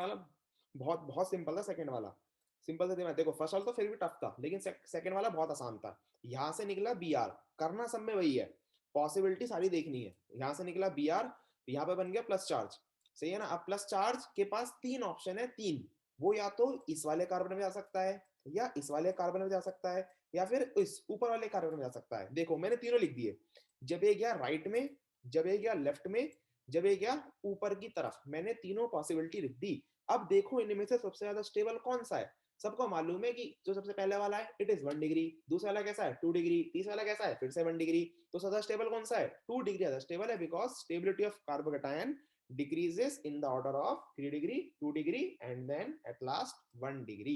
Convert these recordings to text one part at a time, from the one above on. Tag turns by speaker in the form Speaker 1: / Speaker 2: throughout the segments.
Speaker 1: वाला बहुत बहुत सिंपल था, सेकंड वाला सिंपल था। देखो फर्स्ट वाला तो फिर भी टफ था, लेकिन सेकंड वाला बहुत आसान था। यहाँ से निकला बी आर, करना सब में वही है, पॉसिबिलिटी सारी देखनी है। यहाँ से निकला बी आर, यहाँ पे बन गया प्लस चार्ज, सही है ना। अब प्लस चार्ज के पास तीन ऑप्शन है, तीन, वो या तो इस वाले कार्बन में जा सकता है, या इस वाले कार्बन में जा सकता है, या फिर इस ऊपर वाले कार्बन में जा सकता है। देखो मैंने तीनों लिख दिए, जब ये गया राइट में, जब ये गया लेफ्ट में, जब ये गया ऊपर की तरफ, मैंने तीनों पॉसिबिलिटी लिख दी। अब देखो इनमें से सबसे ज्यादा स्टेबल कौन सा है। सबको मालूम है कि जो सबसे पहले वाला है इट इज 1 डिग्री, दूसरा वाला कैसा है 2 डिग्री, तीसरा वाला कैसा है फिर से 1 डिग्री। तो ज्यादा स्टेबल कौन सा है, 2 डिग्री ज्यादा स्टेबल है, because stability of carbocation decreases in the order of 3 degree, 2 degree and then at last 1 degree.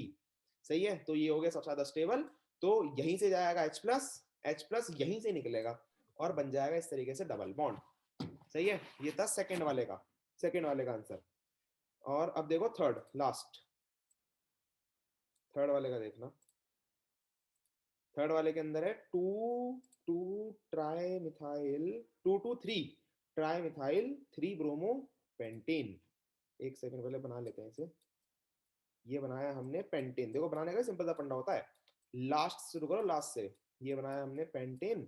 Speaker 1: सही है, तो ये हो गया सबसे ज्यादा स्टेबल। तो यहीं से जाएगा H प्लस यहीं से निकलेगा और बन जाएगा इस तरीके से डबल बॉन्ड। सही है, ये था सेकंड वाले का आंसर। और अब देखो थर्ड लास्ट, थर्ड वाले का देखना। थर्ड वाले के अंदर है two two trimethyl, 2 2 3 trimethyl 3 bromopentane. एक सेकंड पहले बना लेते हैं इसे। ये बनाया हमने पेंटेन, देखो बनाने का सिंपल सा फंडा होता है, लास्ट शुरू करो लास्ट से। ये बनाया हमने पेंटेन,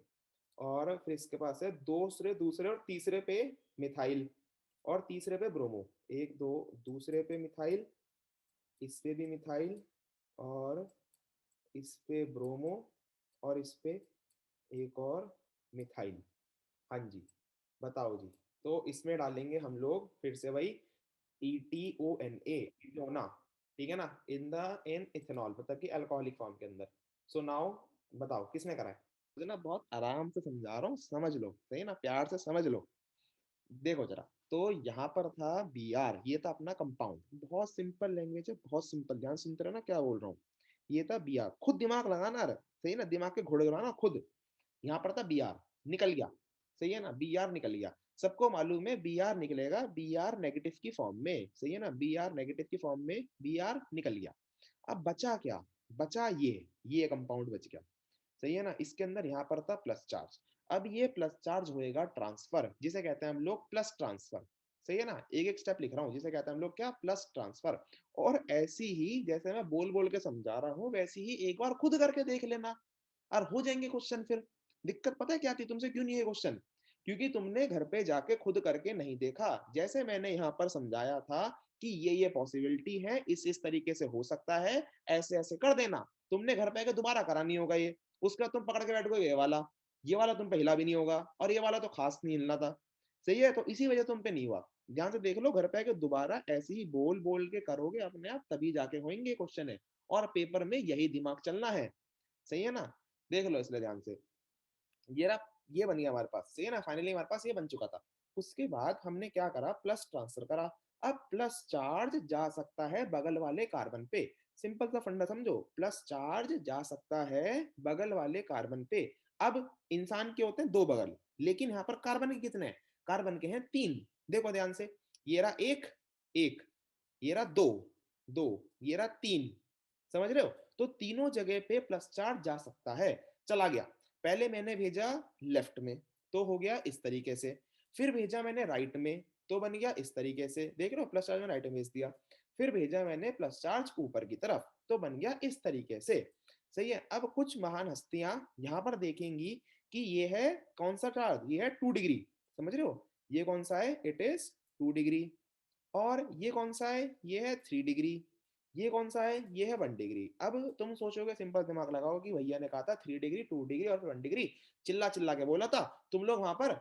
Speaker 1: और फिर इसके पास है दूसरे दूसरे और तीसरे पे मिथाइल, और तीसरे पे ब्रोमो, एक दो दूसरे पे मिथाइल, इस पे भी मिथाइल, और इस पे ब्रोमो, और इस पे एक और मिथाइल। हाँ जी, बताओ जी। तो इसमें डालेंगे हम लोग फिर से वही ETONA, इथोना, ठीक है ना, इन इथेनॉल, मतलब कि अल्कोहलिक फॉर्म के अंदर। सो नाउ बताओ किसने करा है। मुझे ना बहुत आराम से समझा रहा हूँ, समझ लो, सही ना, प्यार से समझ लो। देखो जरा, तो यहाँ पर था बी आर, ये था अपना कंपाउंड, बहुत सिंपल लैंग्वेज है, बहुत सिंपल, ध्यान सुनते रहो ना क्या बोल रहा हूँ। ये था बी आर, खुद दिमाग लगाना, सही ना, दिमाग के घोड़े उड़ाना खुद। यहाँ पर था बी आर, निकल गया, सही है ना, बी आर निकल गया। सबको मालूम है बी आर निकलेगा बी आर नेगेटिव की फॉर्म में, सही है ना, बी आर नेगेटिव की फॉर्म में बी आर निकल गया। अब बचा क्या, बचा ये कंपाउंड बच गया, सही है ना। इसके अंदर यहाँ पर था प्लस चार्ज। अब ये प्लस चार्ज होएगा ट्रांसफर, जिसे कहते हैं हम लोग प्लस ट्रांसफर, सही है ना। एक एक स्टेप लिख रहा हूँ, जिसे कहते हैं हम लोग क्या, प्लस ट्रांसफर। और ऐसी ही जैसे मैं बोल बोल के समझा रहा हूँ, वैसी ही एक बार खुद करके देख लेना, और हो जाएंगे क्वेश्चन फिर। दिक्कत पता है क्या थी तुमसे, क्यों नहीं है क्वेश्चन, क्योंकि तुमने घर पे जाके खुद करके नहीं देखा। जैसे मैंने यहाँ पर समझाया था कि ये पॉसिबिलिटी है, इस तरीके से हो सकता है, ऐसे ऐसे कर देना, तुमने घर पे आके दोबारा करा नहीं होगा ये। उसका तुम पकड़ के बैठ गए ये वाला तुम पे हिला भी नहीं होगा, और ये वाला तो खास नहीं हिलना था, सही है। तो इसी वजह तुम पे नहीं हुआ। ध्यान से देख लो, घर पे आके दोबारा ऐसे ही बोल बोल के करोगे अपने आप, तभी जाके होंगे क्वेश्चन है। और पेपर में यही दिमाग चलना है, सही है ना। देख लो इसलिए ध्यान से, ये रहा, ये बन गया हमारे पास, सही है ना, फाइनली हमारे पास ये बन चुका था। उसके बाद हमने क्या करा, प्लस ट्रांसफर करा। अब प्लस चार्ज जा सकता है बगल वाले कार्बन पे, सिंपल सा फंडा समझो, प्लस चार्ज जा सकता है बगल वाले कार्बन पे। अब इंसान के होते हैं दो बगल, लेकिन यहाँ पर कार्बन के कितने हैं, कार्बन के हैं तीन। देखो ध्यान से, ये रहा एक, एक, ये रहा दो, दो, ये रहा तीन, समझ रहे हो। तो तीनों जगह पे प्लस चार्ज जा सकता है, चला गया। पहले मैंने भेजा लेफ्ट में, तो हो गया इस तरीके से। फिर भेजा मैंने राइट में, तो बन गया इस तरीके से, देख रहे हो, प्लस चार्ज में राइट में भेज दिया। फिर भेजा मैंने प्लस चार्ज ऊपर की तरफ, तो बन गया इस तरीके से, सही है। अब कुछ महान हस्तियां यहाँ पर देखेंगी कि ये है कौन सा चार्ज, ये है 2 डिग्री, समझ रहे हो, ये कौन सा है, इट इज 2 डिग्री। और ये कौन सा है, ये है 3 डिग्री। ये कौन सा है, ये है 1 डिग्री। अब तुम सोचोगे, सिंपल दिमाग लगाओ कि भैया ने कहा था 3 डिग्री, 2 डिग्री और 1 डिग्री, चिल्ला चिल्ला के बोला था, तुम लोग वहां पर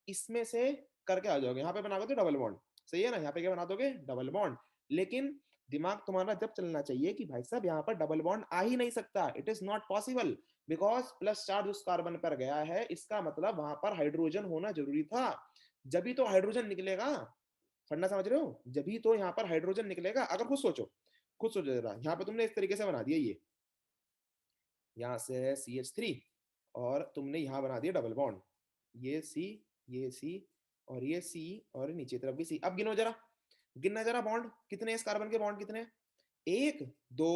Speaker 1: इसमें से करके आ जाओगे, यहाँ पे बना दो डबल बॉन्ड, सही है ना, यहाँ पे क्या बना दोगे, डबल बॉन्ड। लेकिन दिमाग तुम्हारा जब चलना चाहिए कि भाई साहब यहाँ पर डबल बॉन्ड आ ही नहीं सकता, it is not possible, because plus charge उस कार्बन पर गया है, इसका मतलब वहां पर हाइड्रोजन होना जरूरी था, जब तो हाइड्रोजन निकलेगा। फंडा समझ रहे हो, जब ही तो यहाँ पर हाइड्रोजन निकलेगा। अगर खुद सोचो, खुद सोचो जरा, यहाँ पे तुमने इस तरीके से बना दिया, ये यहाँ से है CH3, और तुमने यहाँ बना दिया डबल बॉन्ड, ये C, ये C, और ये C, और नीचे तरफ भी C। अब गिनो जरा, गिनना जरा बॉन्ड कितने, इस कार्बन के बॉन्ड कितने, 1 2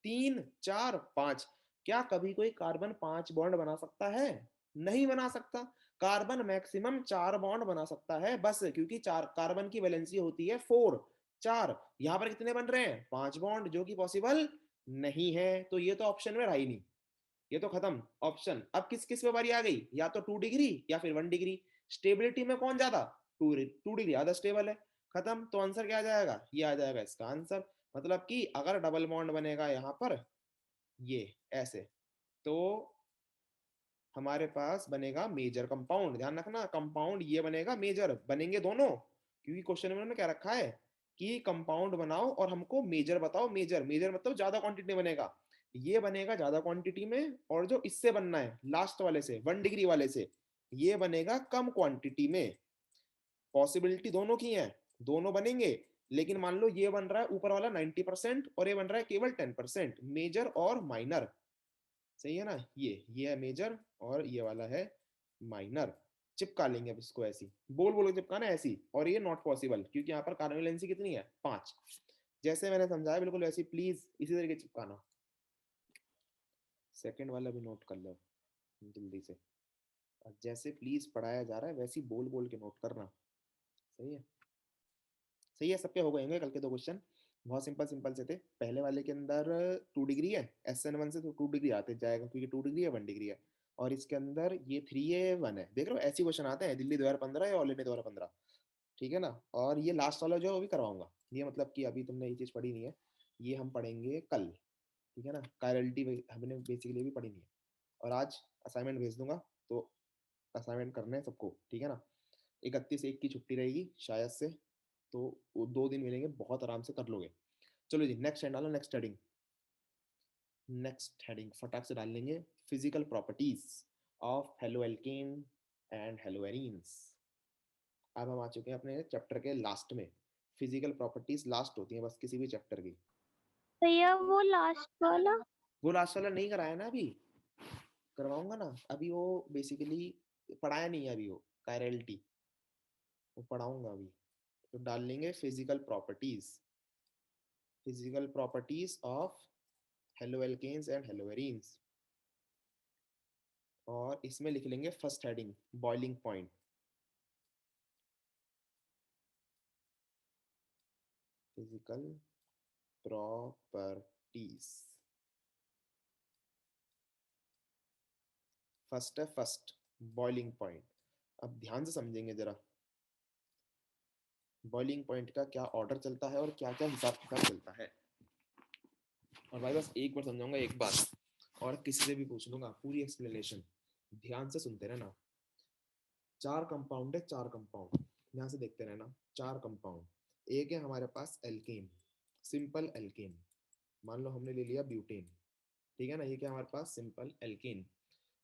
Speaker 1: 3 4 5। क्या कभी कोई कार्बन 5 बॉन्ड बना सकता है, नहीं बना सकता। कार्बन मैक्सिमम 4 बॉन्ड बना सकता है बस, क्योंकि चार कार्बन की वैलेंसी होती है 4, 4। यहाँ पर कितने बन रहे हैं? 5 बॉन्ड, जो कि पॉसिबल नहीं है, तो ये तो ऑप्शन में रहा ही नहीं, ये तो खत्म ऑप्शन। अब किस किस पे बारी आ गई? या तो 2 डिग्री या फिर 1 डिग्री। स्टेबिलिटी में कौन ज्यादा? 2 डिग्री ज्यादा स्टेबल है। खत्म। तो आंसर क्या आ जाएगा? ये आ जाएगा इसका आंसर। मतलब कि अगर डबल बॉन्ड बनेगा यहाँ पर ये ऐसे, तो हमारे पास बनेगा मेजर कंपाउंड। ध्यान रखना, कंपाउंड ये बनेगा, मेजर बनेंगे दोनों, क्योंकि क्वेश्चन में उन्होंने क्या रखा है कि कंपाउंड बनाओ और हमको मेजर बताओ। मेजर, मेजर मतलब ज्यादा क्वांटिटी में बनेगा। ये बनेगा ज्यादा क्वांटिटी में, और जो इससे बनना है लास्ट वाले से, 1 डिग्री वाले से, ये बनेगा कम क्वांटिटी में। पॉसिबिलिटी दोनों की है, दोनों बनेंगे, लेकिन मान लो ये बन रहा है ऊपर वाला 90% और ये बन रहा है केवल 10%, मेजर और माइनर। सही है ना? ये है मेजर और ये वाला है माइनर। चिपका लेंगे अब इसको ऐसी, बोल बोल के चिपकाना ऐसी। और ये नॉट पॉसिबल, क्योंकि यहाँ पर कार्बन लेंसी कितनी है? 5। जैसे मैंने समझाया बिल्कुल वैसे प्लीज इसी तरीके चिपकाना। सेकंड वाला भी नोट कर लो जल्दी से, और जैसे प्लीज पढ़ाया जा रहा है वैसे बोल बोल के नोट करना। सही है? सही है, सबके हो गए होंगे कल के 2 क्वेश्चन। बहुत सिंपल सिंपल से थे। पहले वाले के अंदर 2 डिग्री है, SN1 से तो 2 डिग्री आते जाएगा, क्योंकि 2 डिग्री है 1 डिग्री है। और इसके अंदर ये 3 है 1 है। देख रहे हो, ऐसे क्वेश्चन आते हैं दिल्ली 2015 या ऑल इंडिया 2015। ठीक है ना? और ये लास्ट वाला जो है वो भी करवाऊंगा। ये मतलब कि अभी तुमने ये चीज पढ़ी नहीं है, ये हम पढ़ेंगे कल। ठीक है ना? कायरलिटी हमने बेसिकली भी पढ़ी नहीं है। और आज असाइनमेंट भेज दूंगा, तो असाइनमेंट करने हैं सबको। ठीक है ना? 31/1 की छुट्टी रहेगी शायद से, तो वो 2 दिन मिलेंगे, बहुत आराम से कर लोगे। चलो जी, नेक्स्ट हेड डालो, नेक्स्ट हेडिंग। नेक्स्ट हेडिंग फटाक से डाल लेंगे, physical properties of haloalkane and haloarenes. अब हम आ चुके हैं अपने चैप्टर के लास्ट में। फिजिकल प्रॉपर्टीज लास्ट होती हैं बस किसी भी चैप्टर की।
Speaker 2: भैया वो लास्ट वाला।
Speaker 1: वो लास्ट वाला नहीं कराया ना अभी, करवाऊंगा ना अभी। वो बेसिकली पढ़ाया नहीं है अभी, वो कायरलिटी वो पढ़ाऊंगा अभी। तो डाल लेंगे physical properties, physical properties of haloalkanes and haloarenes. और इसमें लिख लेंगे first heading, boiling point. Physical properties, first है फर्स्ट, बॉइलिंग पॉइंट। अब ध्यान से समझेंगे जरा, बॉइलिंग पॉइंट का क्या ऑर्डर चलता है और क्या क्या हिसाब किताब चलता है। और भाई बस एक बार समझाऊंगा, एक बार, और किसी से भी पूछ लूंगा पूरी एक्सप्लेनेशन। ध्यान से सुनते रहना। 4 कंपाउंड है, 4 कंपाउंड, ध्यान से देखते रहना। 4 कंपाउंड। एक है हमारे पास एल्केन, सिंपल एल्केन। मान लो हमने ले लिया ब्यूटेन। ठीक है ना? ये क्या हमारे पास? Simple alkene.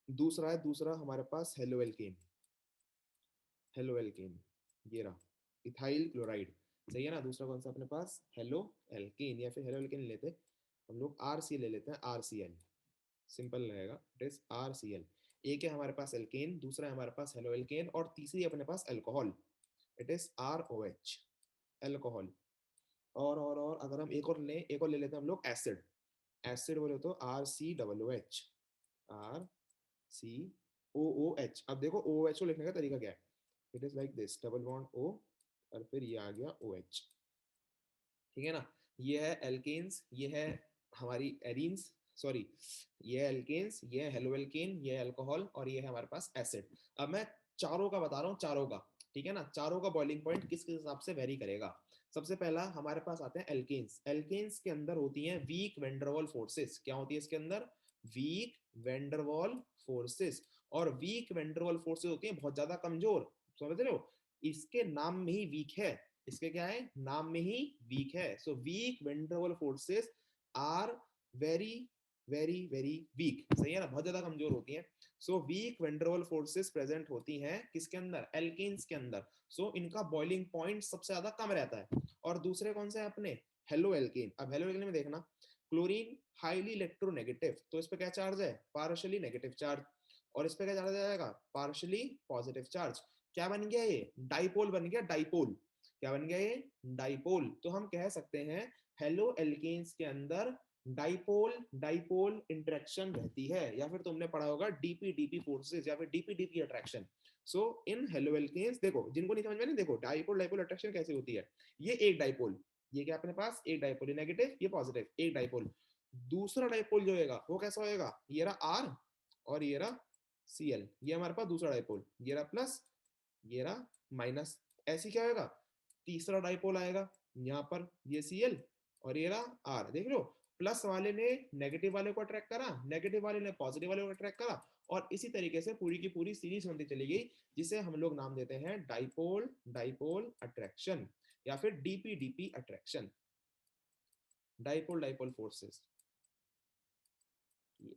Speaker 1: दूसरा है, दूसरा हमारे पास हेलो एल्केन। हेलो एल्केन ये रहा, इथाइल क्लोराइड। सही है ना? दूसरा कौन सा अपने पास? हेलो एल्केन, या फिर हेलो एल्केन लेते हम लोग, RC ले लेते हैं, RCl। सिंपल रहेगा, इट इज RCl। एक है हमारे पास एल्केन, दूसरा है हमारे पास हेलो एल्केन, और तीसरी अपने पास alcohol, it is ROH, alcohol. और अगर हम एक और लें, एक और ले लेते हैं हम लोग एसिड। एसिड बोले तो RCOOH, RCOOH। अब देखो OH को लिखने का तरीका क्या है? It is like this, double bond O, और फिर ये आ गया OH। ठीक है ना? ये है एल्केन्स, ये है हमारी एरीन्स, सॉरी, ये है एल्केन्स, ये है हेलो एल्केन, ये है अल्कोहल, और ये है हमारे पास एसिड। अब मैं चारों का बता रहा हूँ, चारों का। ठीक है ना? चारों का बॉइलिंग पॉइंट किस किस हिसाब से वेरी करेगा। सबसे पहला हमारे पास आते हैं एल्केन्स। एल्केन्स के अंदर होती हैं वीक वेंडरवॉल फोर्सेस। क्या होती है इसके अंदर? Weak van der Waals forces. और वीक वेंडरवॉल फोर्सेस होती हैं बहुत ज्यादा कमजोर। समझ रहे हो? इसके नाम में ही वीक है, इसके क्या है? नाम में ही वीक है। So weak van der Waals forces are very very very weak. सही है ना? बहुत ज्यादा कमजोर होती हैं। So weak van der Waals forces present होती हैं किसके अंदर? एल्केन्स के अंदर। सो इनका बॉइलिंग पॉइंट सबसे ज्यादा कम रहता है। और दूसरे कौन से हैं अपने? Halo alkane. अब हेलो एल्केन में देखना, क्लोरीन हाईली इलेक्ट्रोनेगेटिव, तो इस पे क्या चार्ज है? Partially negative charge. और इस पे क्या चार्ज आएगा? Partially positive charge. क्या बन गया ये? डाइपोल बन गया, डाइपोल। क्या बन गया ये? डाइपोल। तो हम कह सकते हैं हेलो एल्केन्स के अंदर डाइपोल डाइपोल इंटरेक्शन रहती है, या फिर तुमने पढ़ा होगा डीपी डीपी फोर्सेस, या फिर DP DP attraction. So in haloalkanes, देखो जिनको नहीं समझ में, नहीं, देखो डाइपोल डाइपोल अट्रैक्शन कैसे होती है। ये एक डाइपोल, ये क्या अपने पास एक डाइपोल, ये नेगेटिव ये पॉजिटिव, एक डाइपोल। दूसरा डाइपोल जो होगा वो कैसा होएगा, ये रहा आर और ये रहा Cl, ये हमारे पास दूसरा डाइपोल, ये रहा प्लस ये रहा माइनस। ऐसी क्या होगा, तीसरा डाइपोल आएगा यहाँ पर, ये Cl और ये रहा R। देख लो, प्लस वाले ने नेगेटिव वाले को अट्रैक्ट करा, नेगेटिव वाले ने पॉजिटिव वाले को अट्रैक्ट करा, और इसी तरीके से पूरी की पूरी सीरीज बनती चली गई, जिसे हम लोग नाम देते हैं डाइपोल डाइपोल अट्रैक्शन या फिर DP attraction, dipole dipole forces,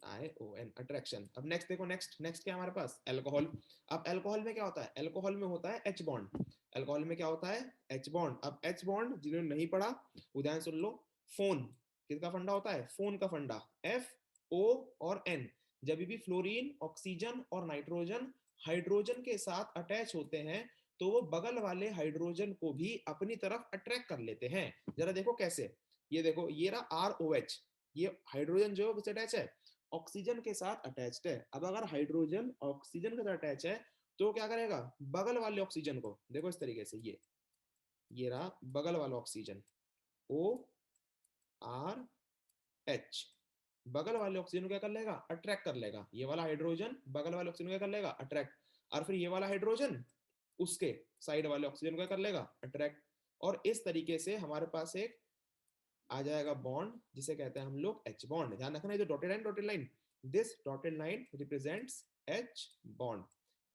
Speaker 1: ION attraction. अब नेक्स्ट देखो, नेक्स्ट क्या हमारे पास, अल्कोहल। अब अल्कोहल में क्या होता है, अल्कोहल में होता है H बॉन्ड। अल्कोहल में क्या होता है, H बॉन्ड। अब H बॉन्ड जिन्होंने नहीं पढ़ा उदाहरण सुन लो, फोन किसका फंडा होता है, फोन का फंडा, FO और N। जब भी फ्लोरीन ऑक्सीजन और नाइट्रोजन हाइड्रोजन के साथ अटैच होते हैं तो वो बगल वाले हाइड्रोजन को भी अपनी तरफ अट्रैक्ट कर लेते हैं। जरा देखो कैसे, ये देखो ये रहा ROH, ये हाइड्रोजन जो किससे अटैच है, ऑक्सीजन के साथ अटैच्ड है। अब अगर हाइड्रोजन ऑक्सीजन के साथ अटैच है तो क्या करेगा, बगल वाले ऑक्सीजन को देखो इस तरीके से, ये रहा बगल वाला ऑक्सीजन ORH, बगल वाले ऑक्सीजन को क्या कर लेगा, अट्रैक्ट कर लेगा। ये वाला हाइड्रोजन बगल वाले ऑक्सीजन को क्या कर लेगा, अट्रैक्ट। और फिर ये वाला हाइड्रोजन उसके साइड वाले ऑक्सीजन को क्या कर लेगा, अट्रैक्ट। और इस तरीके से हमारे पास एक आ जाएगा बॉन्ड जिसे कहते हैं हम लोग H बॉन्ड। ध्यान रखना, ये जो dotted line, this dotted line represents H bond.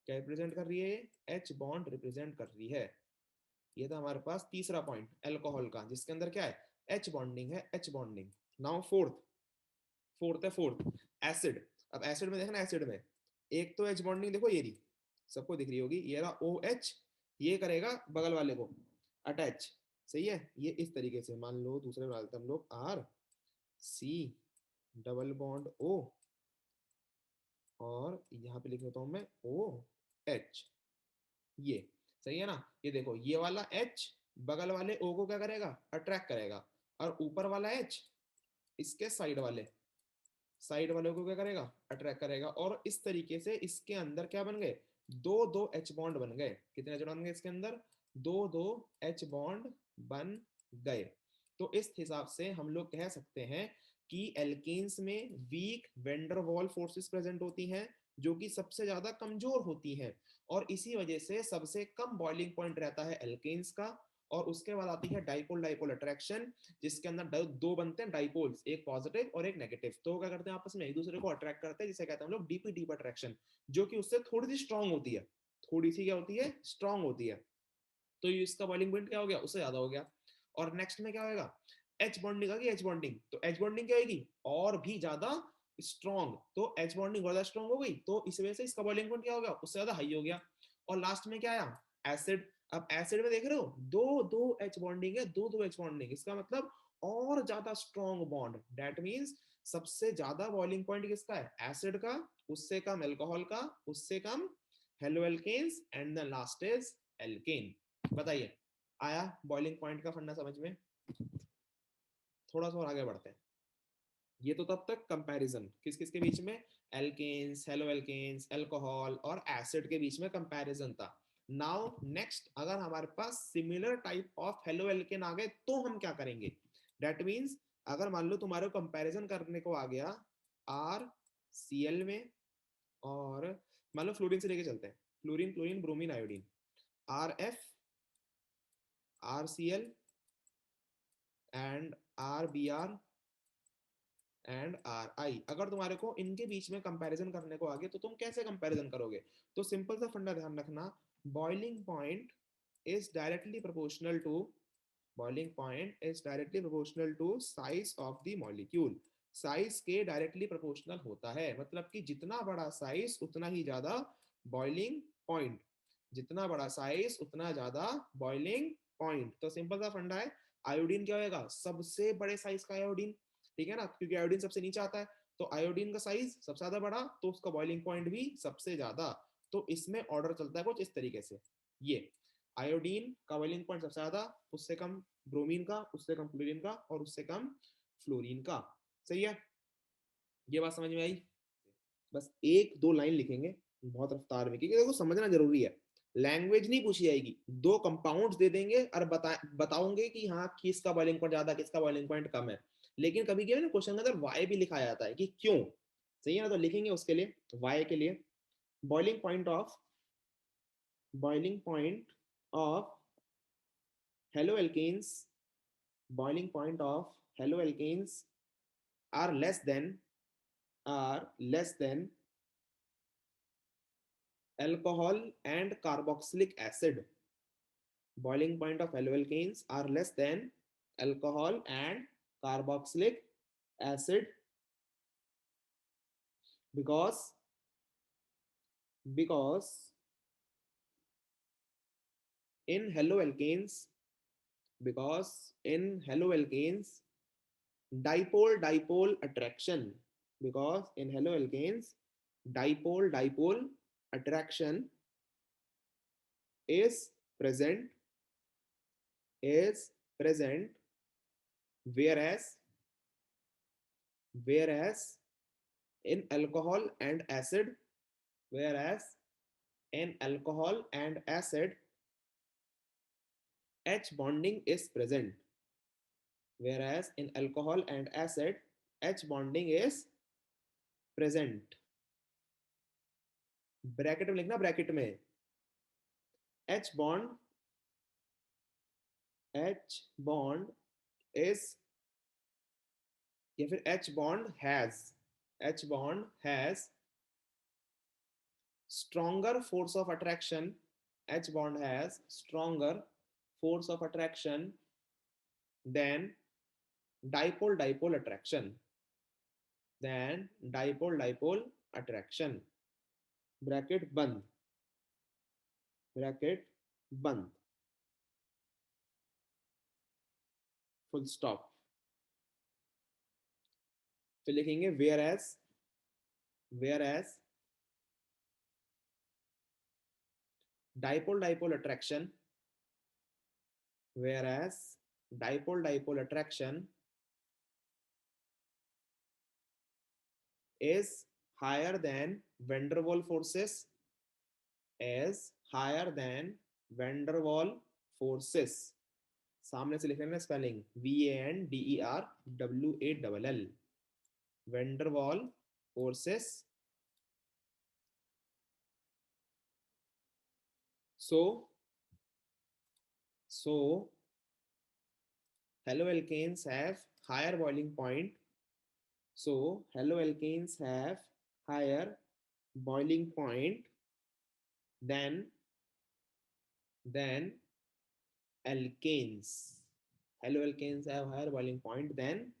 Speaker 1: क्या रिप्रेजेंट कर रही है, H बॉन्ड रिप्रेजेंट कर रही है। ये था हमारे पास तीसरा पॉइंट अल्कोहल का, जिसके अंदर क्या है, H बॉन्डिंग है, H बॉन्डिंग। नाउ फोर्थ है एसिड। अब एसिड में देखना, एसिड में एक तो H बॉन्डिंग देखो, ये रही सबको दिख रही होगी, ये रहा OH, ये करेगा बगल वाले को अटैच, सही है। ये इस तरीके से मान लो दूसरे बना लेते हम लोग RC डबल बॉन्ड O, और यहाँ पे लिख देता हूं मैं OH, ये सही है ना। ये देखो ये वाला H बगल वाले O को क्या करेगा, अट्रैक्ट करेगा, और ऊपर वाला H इसके साइड वाले को क्या करेगा, अट्रैक्ट करेगा। और इस तरीके से इसके अंदर क्या बन गए, दो दो H बॉन्ड बन गए। कितने H बन गए इसके अंदर, दो दो H बॉन्ड बन गए। तो इस हिसाब से हम लोग कह सकते हैं कि एल्केन्स में weak van der Waals forces present होती हैं, जो कि सबसे ज्यादा कमजोर होती हैं, और इसी वजह से सबसे कम बॉइलिंग पॉइंट रहता है एल्केन्स का। और उसके बाद आती है डाइपोल डाइपोल अट्रैक्शन, जिसके अंदर दो बनते हैं डाइपोल्स, एक पॉजिटिव और एक नेगेटिव। तो क्या करते हैं, आपस में एक दूसरे को अट्रैक्ट करते हैं, जिसे कहते हैं हम लोग डीपी डीप अट्रैक्शन, जो कि उससे थोड़ी सी स्ट्रांग होती है, थोड़ी सी क्या होती है, स्ट्रांग होती है। तो इसका बॉइलिंग पॉइंट क्या हो गया, उससे ज्यादा हो गया। और नेक्स्ट में क्या होगा, एच बॉन्डिंग आ गई, एच बॉन्डिंग, तो एच बॉन्डिंग क्या होगी, और भी ज्यादा स्ट्रॉन्ग। तो एच बॉन्डिंग और ज्यादा स्ट्रॉन्ग हो गई, तो इस वजह से इसका बॉइलिंग पॉइंट क्या हो गया, उससे ज्यादा हाई हो गया। और लास्ट में क्या आया, एसिड। अब एसिड में देख रहे हो दो दो एच बॉन्डिंग है, दो दो एच बॉन्डिंग, इसका मतलब और ज्यादा स्ट्रॉन्ग बॉन्ड। दैट मींस सबसे ज्यादा बॉइलिंग पॉइंट किसका है, एसिड का, उससे कम अल्कोहल का, उससे कम haloalkanes, and the last is alkane. बताइए, आया बॉइलिंग पॉइंट का फंडा समझ में। थोड़ा सा और आगे बढ़ते हैं। ये तो तब तक कंपैरिजन किस किस के बीच में, एल्केन्स, हेलोएल्केन्स, अल्कोहल और एसिड के बीच में कंपैरिजन था। नाउ नेक्स्ट, अगर हमारे पास सिमिलर टाइप ऑफ हेलोएल्केन आ गए तो हम क्या करेंगे। दैट मींस अगर मान लो तुम्हारे को कंपैरिजन करने को आ गया RCl में, और मान लो फ्लोरीन से लेके चलते हैं, fluorine chlorine bromine iodine, RF RCl and RBr and RI। अगर तुम्हारे को इनके बीच में कंपैरिजन करने को आगे तो तुम कैसे कंपैरिजन करोगे। तो सिंपल सा फंडा ध्यान रखना, boiling point is directly proportional to, boiling point is directly proportional to size of the molecule. Size के डायरेक्टली प्रोपोर्शनल होता है, मतलब कि जितना बड़ा साइज उतना ही ज्यादा बॉइलिंग पॉइंट, जितना बड़ा साइज उतना ज्यादा बॉइलिंग पॉइंट। तो सिंपल सा फंडा है, आयोडीन क्या होगा, सबसे बड़े साइज का आयोडीन, ठीक है ना, क्योंकि आयोडीन सबसे नीचे आता है, तो आयोडीन का साइज सबसे ज्यादा बड़ा, तो उसका बॉइलिंग पॉइंट भी सबसे ज्यादा। तो इसमें ऑर्डर चलता है कुछ इस तरीके से, ये आयोडीन का बॉइलिंग पॉइंट सबसे ज्यादा, उससे कम ब्रोमीन का, उससे कम क्लोरीन का, और उससे कम फ्लोरीन का। सही है, ये बात समझ में आई। बस एक दो लाइन लिखेंगे बहुत रफ्तार में, क्योंकि देखो समझना जरूरी है। लैंग्वेज नहीं पूछी जाएगी, दो कंपाउंड्स दे देंगे और बताओगे कि हाँ किसका बॉइलिंग पॉइंट ज्यादा, किसका बॉइलिंग पॉइंट कम है। लेकिन कभी क्या ना क्वेश्चन के अंदर वाई भी लिखा जाता है कि क्यों, सही है ना, तो लिखेंगे उसके लिए वाई के लिए boiling point of haloalkanes, boiling point of haloalkanes are less than alcohol and carboxylic acid. Boiling point of haloalkanes are less than alcohol and carboxylic acid because because in haloalkanes because in haloalkanes dipole attraction, because in haloalkanes dipole attraction is present is present, whereas whereas in alcohol and acid whereas in alcohol and acid H bonding is present, whereas in alcohol and acid H bonding is present. Bracket में लिखना, bracket में H bond is या फिर H bond has stronger force of attraction. H bond has stronger force of attraction than dipole attraction, attraction. Bracket बंद, bracket बंद, full stop. फिर लिखेंगे whereas dipole attraction, whereas dipole attraction is higher than van der Waal forces, is higher than van der Waal forces। सामने से लिख रहे हैं spelling VANDERWALL, van der Waal forces। So haloalkanes have higher boiling point. So haloalkanes have higher boiling point than alkanes. Haloalkanes have higher boiling point than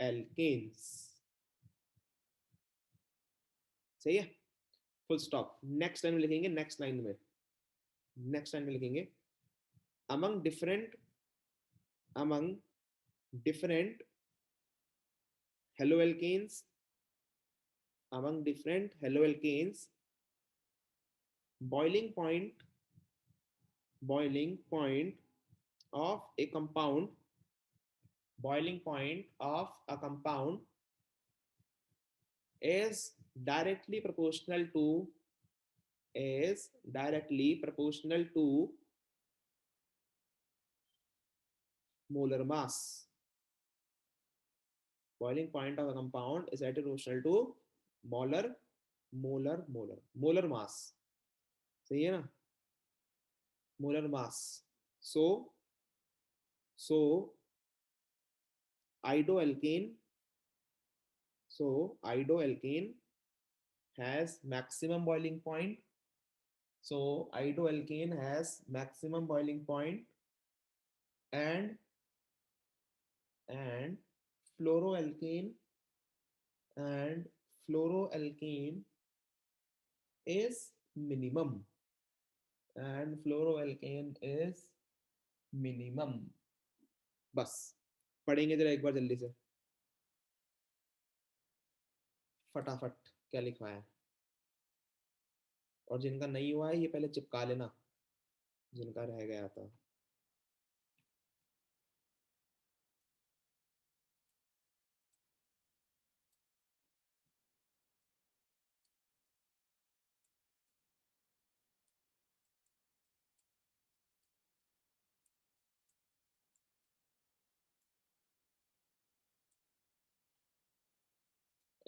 Speaker 1: alkanes। सही है, full stop. Next line में लिखेंगे, next line में लिखेंगे among different haloalkanes boiling point of a compound is directly proportional to molar mass। boiling point of a compound is directly proportional to molar mass। सही है ना, molar mass। so iodoalkane has maximum boiling point, and fluoroalkane is minimum, बस पढ़ेंगे जरा एक बार जल्दी से फटाफट क्या लिखा है, और जिनका नहीं हुआ है ये पहले चिपका लेना, जिनका रह गया था।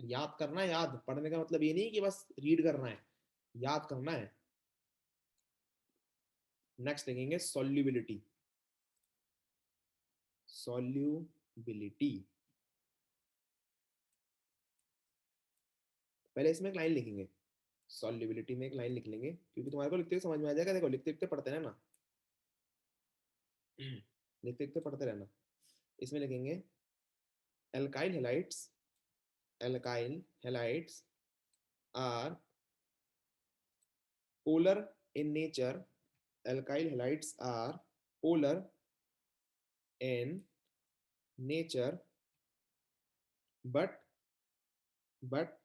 Speaker 1: याद करना है, याद पढ़ने का मतलब ये नहीं कि बस रीड करना है, याद करना है। नेक्स्ट देखेंगे सॉल्युबिलिटी। सॉल्युबिलिटी, पहले इसमें एक लाइन लिखेंगे, सॉल्युबिलिटी में एक लाइन लिख लेंगे क्योंकि तुम्हारे को लिखते हुए समझ में आ जाएगा। देखो लिखते लिखते पढ़ते रहना, लिखते लिखते पढ़ते रहना। इसमें लिखेंगे alkyl halides, alkyl halides are polar in nature, alkyl halides are polar in nature, but but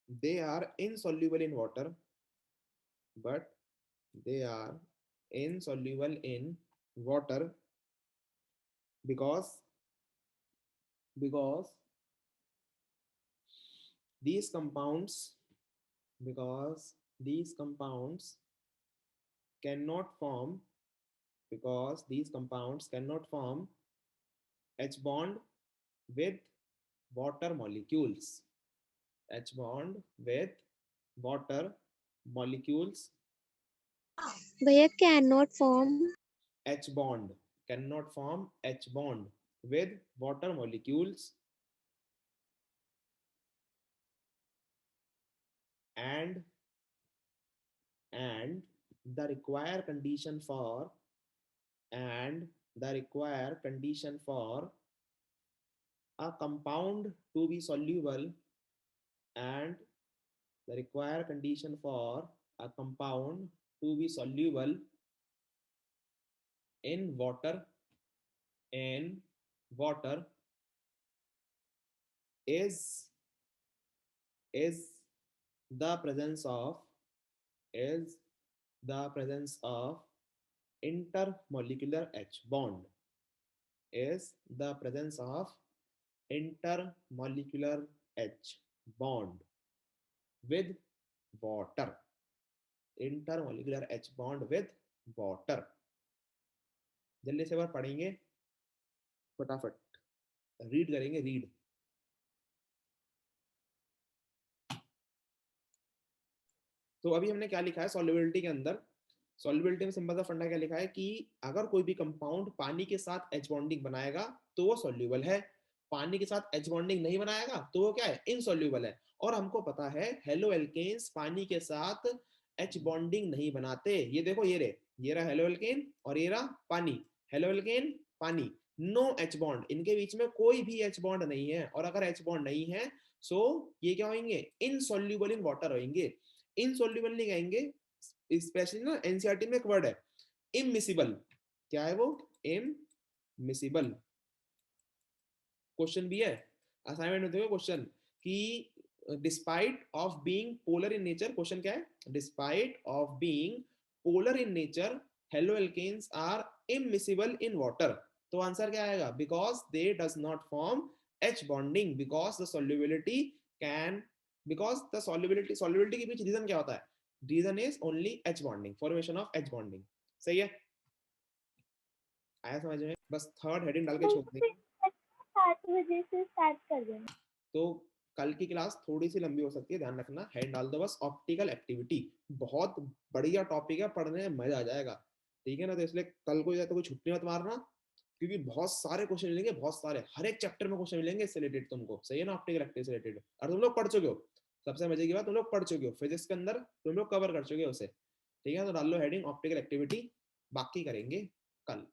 Speaker 1: they are insoluble in water, but they are insoluble in water because because these compounds because these compounds cannot form because these compounds cannot form H bond with water molecules. H bond with water molecules.
Speaker 2: भैया can not form,
Speaker 1: H bond cannot form H bond with water molecules, and and the required condition for and the required condition for a compound to be soluble and the required condition for a compound to be soluble in water in water is is the presence of is the presence of intermolecular H bond, is the presence of intermolecular H bond with water, intermolecular H bond with water। जल्दी से बार पढ़ेंगे, फटाफट read करेंगे, read. तो अभी हमने क्या लिखा है सॉल्युबिलिटी के अंदर, सॉल्युबिलिटी में सिंपल सा फंडा क्या लिखा है कि अगर कोई भी कंपाउंड पानी के साथ एच बॉन्डिंग बनाएगा तो वो सॉल्युबल है, पानी के साथ एच बॉन्डिंग नहीं बनाएगा तो वो क्या है, इनसॉल्युबल है। और हमको पता है हेलो एल्केन्स पानी के साथ एच बॉन्डिंग नहीं बनाते। ये देखो ये रहा हेलो एल्केन और ये रहा पानी, हेलो एल्केन पानी, नो एच बॉन्ड, इनके बीच में कोई भी एच बॉन्ड नहीं है। और अगर एच बॉन्ड नहीं है सो ये क्या होंगे, इनसॉल्युबल इन वाटर होंगे। इनसॉल्युबल नहीं कहेंगे, स्पेशली ना एनसीईआरटी में एक वर्ड है इमिसिबल, क्या है वो, इमिसिबल। क्वेश्चन भी है असाइनमेंट में, देखो क्वेश्चन कि despite of being polar in nature, question क्या है, despite of being polar in nature haloalkanes are immiscible in water. तो आंसर क्या आएगा, because they does not form H bonding, because the solubility can, because the solubility के पीछे reason क्या होता है, reason is only H bonding, formation of H bonding. सही है, आया समझ में? बस थर्ड हेडिंग डाल के छोड़ देंगे।
Speaker 2: 7 बजे से स्टार्ट कर देना।
Speaker 1: तो कल की क्लास थोड़ी सी लंबी हो सकती है, ध्यान रखना। हेड डाल दो बस, ऑप्टिकल एक्टिविटी, बहुत बढ़िया टॉपिक है, पढ़ने में मजा आ जाएगा, ठीक है ना। तो इसलिए कल को या तो कोई छुट्टी मत मारना, क्योंकि बहुत सारे क्वेश्चन मिलेंगे, बहुत सारे, हर एक चैप्टर में क्वेश्चन मिलेंगे इससे रिलेटेड तुमको, सही है ना, ऑप्टिकल एक्टिविटी से रिलेटेड। और तुम लोग पढ़ चुके हो, सबसे मजे की बात तुम लोग पढ़ चुके हो, फिजिक्स के अंदर तुम लोग कवर कर चुके हो उसे, ठीक है। तो डाल लो हेडिंग ऑप्टिकल एक्टिविटी, बाकी करेंगे कल।